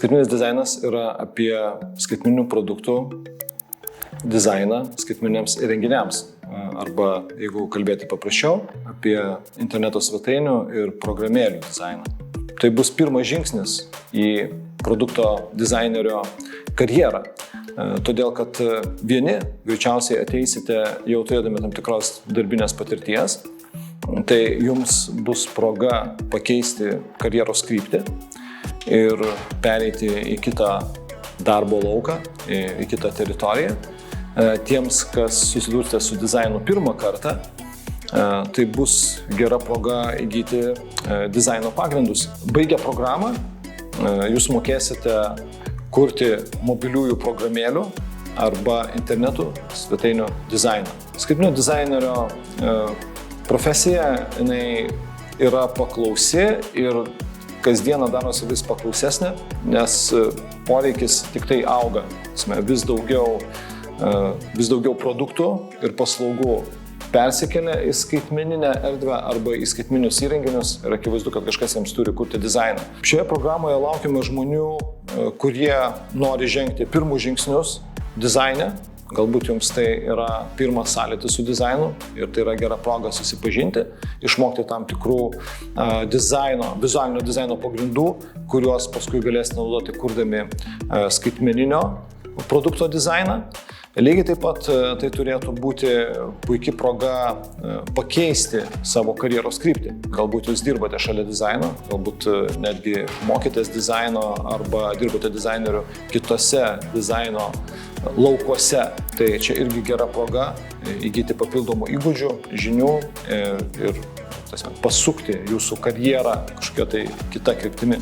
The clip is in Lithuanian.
Skaitmeninis dizainas yra apie skaitmeninių produktų dizainą skaitmeniniams įrenginiams. Arba, jeigu kalbėti paprasčiau, apie interneto svetainių ir programėlių dizainą. Tai bus pirmas žingsnis į produkto dizainerio karjerą. Todėl, kad vieni greičiausiai ateisite jau turėdami tam tikros darbinės patirties, tai jums bus proga pakeisti karjeros kryptį ir pereiti į kitą darbo lauką, į kitą teritoriją. Tiems, kas susidursite su dizainu pirmą kartą, tai bus gera proga įgyti dizaino pagrindus. Baigę programą, jūs mokėsite kurti mobiliųjų programėlių arba internetų svetainių dizainą. Skaitmeninio dizainerio profesija jinai yra paklausi ir kasdieną darosi vis paklausesnė, nes poreikis tik tai auga. Vis daugiau produktų ir paslaugų persikelia į skaitmeninę erdvę arba į skaitmeninius įrenginius ir akivaizdu, kad kažkas jiems turi kurti dizainą. Šioje programoje laukiame žmonių, kurie nori žengti pirmus žingsnius dizaine. Galbūt jums tai yra pirmas sąlytis su dizainu ir tai yra gera proga susipažinti, išmokti tam tikrų vizualinio dizaino pagrindų, kuriuos paskui galėsite naudoti kurdami skaitmeninio produkto dizainą. Lygiai taip pat tai turėtų būti puikia proga pakeisti savo karjeros kryptį. Galbūt jūs dirbate šalia dizaino, galbūt netgi mokėtės dizaino arba dirbate dizaineriu kitose dizaino laukuose. Tai čia irgi gera proga įgyti papildomų įgūdžių, žinių ir pasukti jūsų karjerą kažkokia tai kita kryptimi.